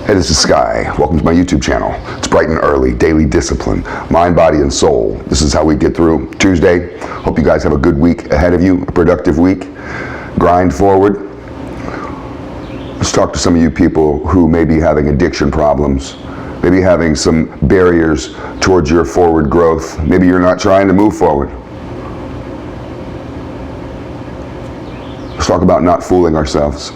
Hey, this is Sky. Welcome to my YouTube channel. It's bright and early, daily discipline, mind, body, and soul. This is how we get through Tuesday. Hope you guys have a good week ahead of you, a productive week. Grind forward. Let's talk to some of you people who may be having addiction problems, maybe having some barriers towards your forward growth. Maybe you're not trying to move forward. Let's talk about not fooling ourselves.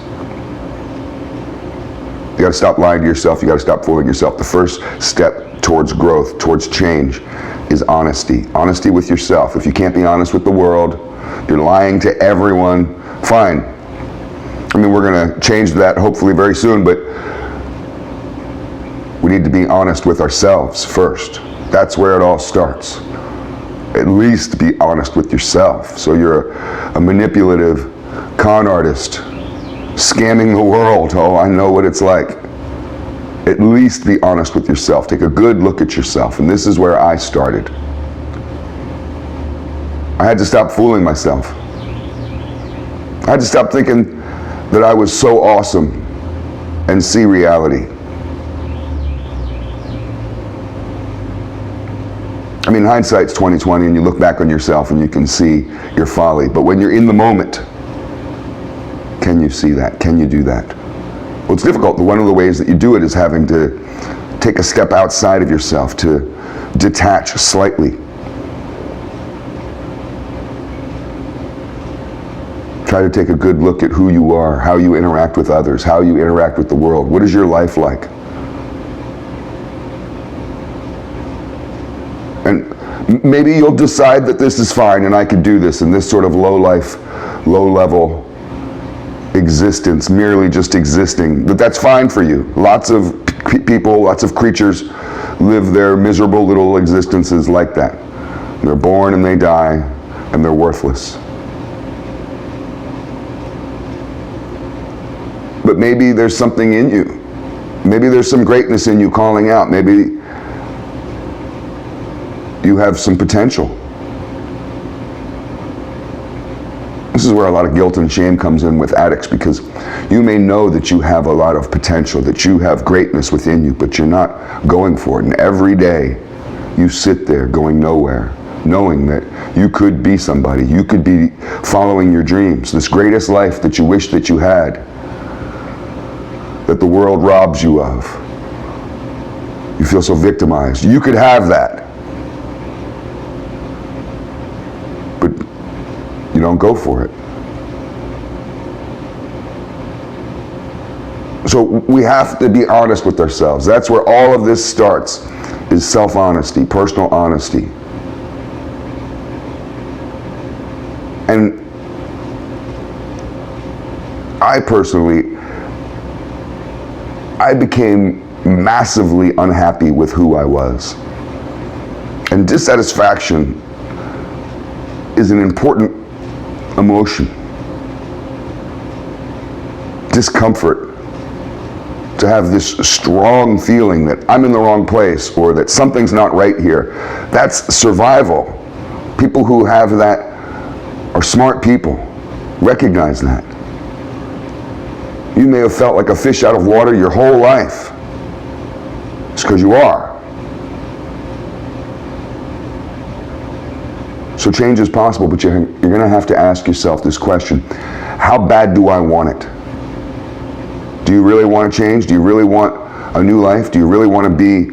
You gotta stop lying to yourself. You gotta stop fooling yourself. The first step towards growth, towards change, is honesty. Honesty with yourself. If you can't be honest with the world, you're lying to everyone, fine. I mean, we're gonna change that hopefully very soon, but we need to be honest with ourselves first. That's where it all starts. At least be honest with yourself. So you're a manipulative con artist, scamming the world. Oh, I know what it's like. At least be honest with yourself. Take a good look at yourself. And this is where I started. I had to stop fooling myself. I had to stop thinking that I was so awesome and see reality. I mean, hindsight's 20/20, and you look back on yourself and you can see your folly. But when you're in the moment, can you see that? Can you do that? Well, it's difficult. One of the ways that you do it is having to take a step outside of yourself, to detach slightly. Try to take a good look at who you are, how you interact with others, how you interact with the world. What is your life like? And maybe you'll decide that this is fine and I could do this in this sort of low-level existence, merely just existing, that's fine for you. Lots of people, lots of creatures live their miserable little existences like that. They're born and they die and they're worthless. But maybe there's something in you. Maybe there's some greatness in you calling out. Maybe you have some potential. This is where a lot of guilt and shame comes in with addicts, because you may know that you have a lot of potential, that you have greatness within you, but you're not going for it. And every day you sit there going nowhere, knowing that you could be somebody, you could be following your dreams, this greatest life that you wish that you had, that the world robs you of. You feel so victimized. You could have that. But you don't go for it. So we have to be honest with ourselves. That's where all of this starts, is self-honesty, personal honesty. And I personally, I became massively unhappy with who I was. And dissatisfaction is an important emotion. Discomfort. To have this strong feeling that I'm in the wrong place or that something's not right here. That's survival. People who have that are smart people. Recognize that. You may have felt like a fish out of water your whole life. It's because you are. So change is possible, but you're going to have to ask yourself this question: how bad do I want it? Do you really want to change? Do you really want a new life? Do you really want to be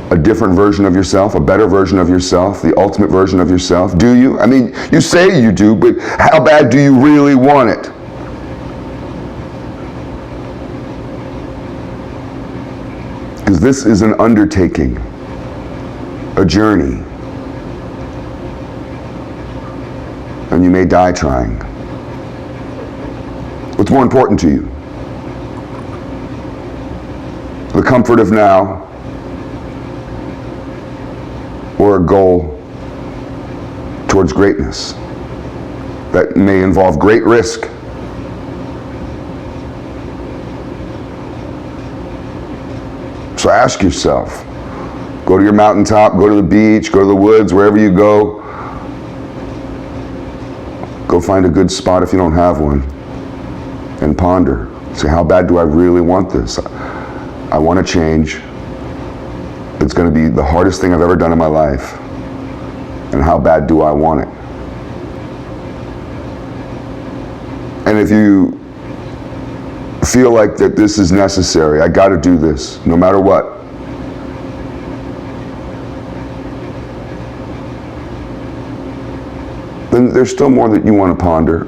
a different version of yourself, a better version of yourself, the ultimate version of yourself? Do you? I mean, you say you do, but how bad do you really want it? Because this is an undertaking, a journey. And you may die trying. What's more important to you? The comfort of now, or a goal towards greatness that may involve great risk? So ask yourself. Go to your mountaintop, go to the beach, go to the woods, wherever you go. Go find a good spot if you don't have one, and ponder. Say, how bad do I really want this? I want to change. It's going to be the hardest thing I've ever done in my life. And how bad do I want it? And if you feel like that this is necessary, I got to do this, no matter what, then there's still more that you want to ponder.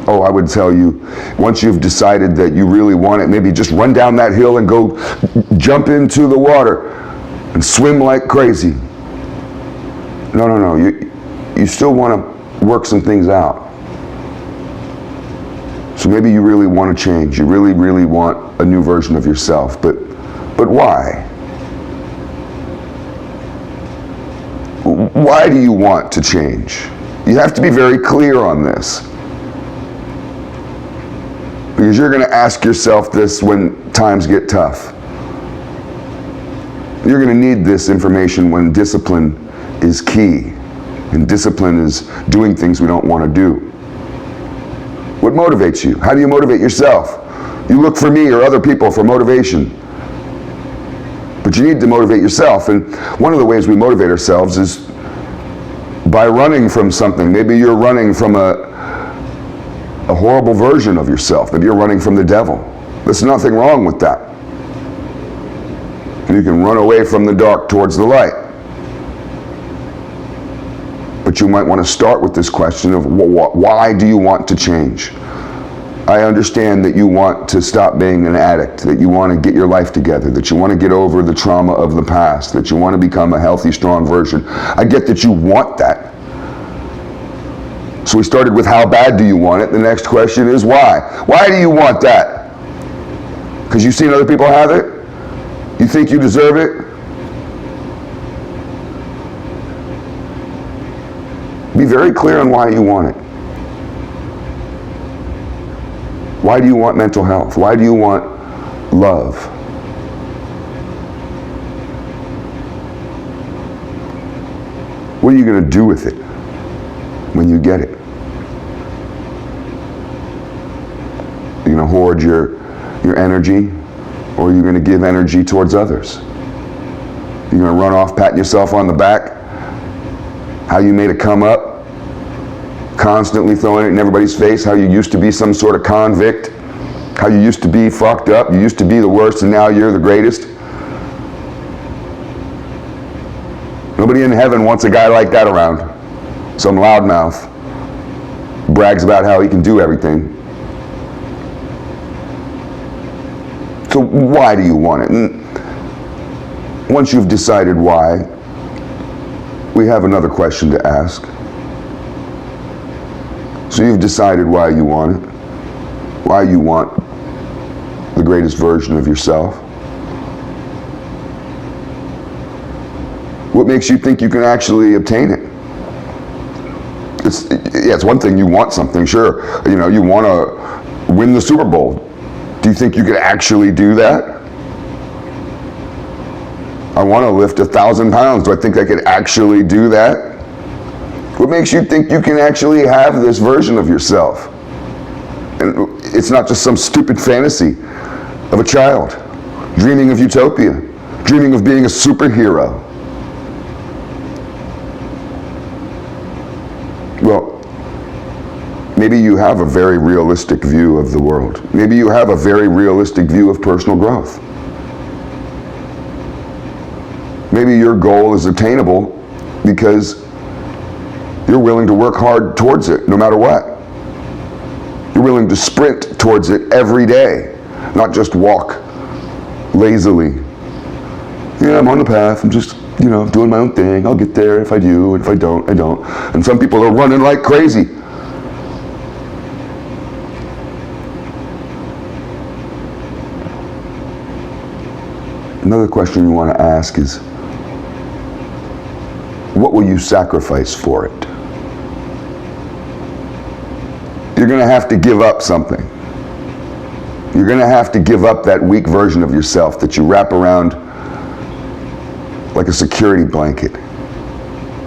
Oh, I would tell you, once you've decided that you really want it, maybe just run down that hill and go jump into the water and swim like crazy. No. You still want to work some things out. So maybe you really want to change. You really, really want a new version of yourself. But why? Why do you want to change? You have to be very clear on this. Because you're going to ask yourself this when times get tough. You're going to need this information when discipline is key. And discipline is doing things we don't want to do. What motivates you? How do you motivate yourself? You look for me or other people for motivation. But you need to motivate yourself. And one of the ways we motivate ourselves is by running from something. Maybe you're running from a horrible version of yourself. Maybe you're running from the devil. There's nothing wrong with that. You can run away from the dark towards the light. But you might want to start with this question of why do you want to change? I understand that you want to stop being an addict, that you want to get your life together, that you want to get over the trauma of the past, that you want to become a healthy, strong version. I get that you want that. So we started with how bad do you want it? The next question is why? Why do you want that? Because you've seen other people have it? You think you deserve it? Be very clear on why you want it. Why do you want mental health? Why do you want love? What are you going to do with it when you get it? You're going to hoard your energy, or are you going to give energy towards others? You're going to run off patting yourself on the back? How you made a come up, constantly throwing it in everybody's face, how you used to be some sort of convict, how you used to be fucked up, you used to be the worst and now you're the greatest. Nobody in heaven wants a guy like that around. Some loudmouth brags about how he can do everything. So why do you want it? And once you've decided why, we have another question to ask. So you've decided why you want it, why you want the greatest version of yourself. What makes you think you can actually obtain it? It's one thing you want something, sure. You want to win the Super Bowl. Do you think you could actually do that? I want to lift 1,000 pounds. Do I think I could actually do that? What makes you think you can actually have this version of yourself? And it's not just some stupid fantasy of a child dreaming of utopia, dreaming of being a superhero. Well, maybe you have a very realistic view of the world. Maybe you have a very realistic view of personal growth. Maybe your goal is attainable because you're willing to work hard towards it no matter what. You're willing to sprint towards it every day, not just walk lazily. Yeah, I'm on the path. I'm just, doing my own thing. I'll get there if I do, and if I don't, I don't. And some people are running like crazy. Another question you want to ask is, what will you sacrifice for it? You're going to have to give up something. You're going to have to give up that weak version of yourself that you wrap around like a security blanket.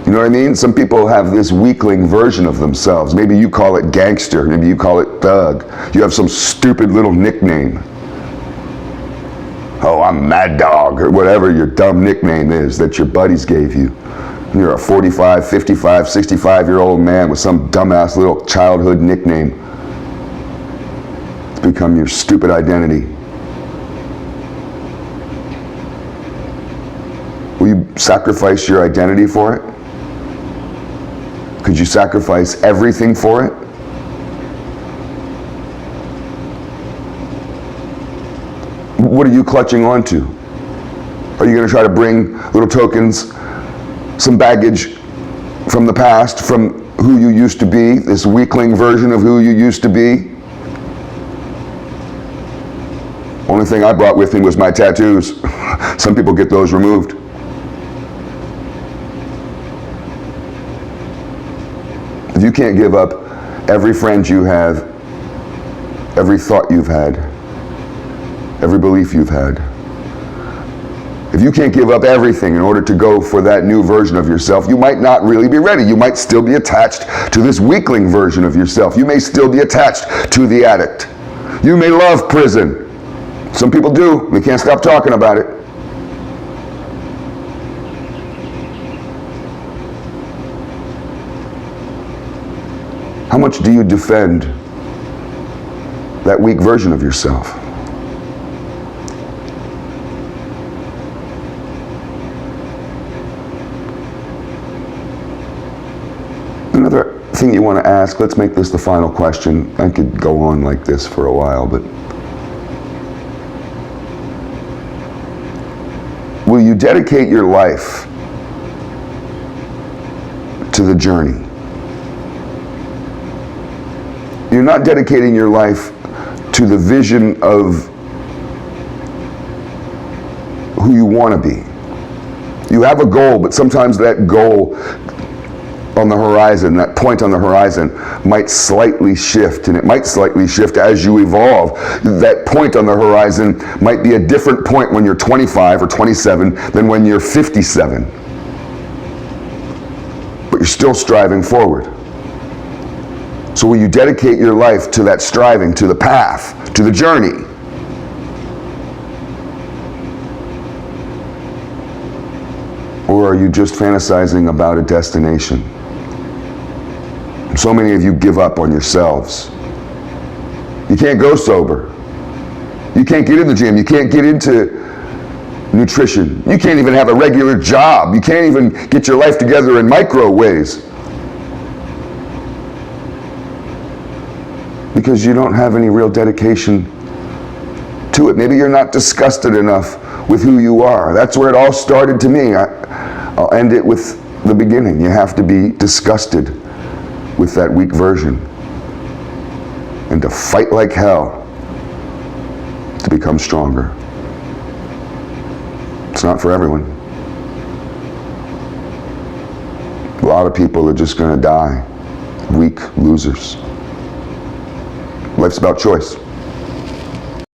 You know what I mean? Some people have this weakling version of themselves. Maybe you call it gangster, maybe you call it thug. You have some stupid little nickname. Oh, I'm Mad Dog, or whatever your dumb nickname is that your buddies gave you. And you're a 45, 55, 65-year-old man with some dumbass little childhood nickname. It's become your stupid identity. Will you sacrifice your identity for it? Could you sacrifice everything for it? What are you clutching onto? Are you going to try to bring little tokens, some baggage from the past, from who you used to be, this weakling version of who you used to be? Only thing I brought with me was my tattoos. Some people get those removed. If you can't give up every friend you have, every thought you've had, every belief you've had, if you can't give up everything in order to go for that new version of yourself, you might not really be ready. You might still be attached to this weakling version of yourself. You may still be attached to the addict. You may love prison. Some people do. They can't stop talking about it. How much do you defend that weak version of yourself? Another thing you want to ask, let's make this the final question. I could go on like this for a while, but will you dedicate your life to the journey? You're not dedicating your life to the vision of who you want to be. You have a goal, but sometimes that goal on the horizon, that point on the horizon, might slightly shift, and it might slightly shift as you evolve. That point on the horizon might be a different point when you're 25 or 27 than when you're 57. But you're still striving forward. So will you dedicate your life to that striving, to the path, to the journey? Or are you just fantasizing about a destination? So many of you give up on yourselves. You can't go sober. You can't get in the gym. You can't get into nutrition. You can't even have a regular job. You can't even get your life together in micro ways. Because you don't have any real dedication to it. Maybe you're not disgusted enough with who you are. That's where it all started to me. I'll end it with the beginning. You have to be disgusted with that weak version and to fight like hell to become stronger. It's not for everyone. A lot of people are just going to die weak losers. Life's about choice.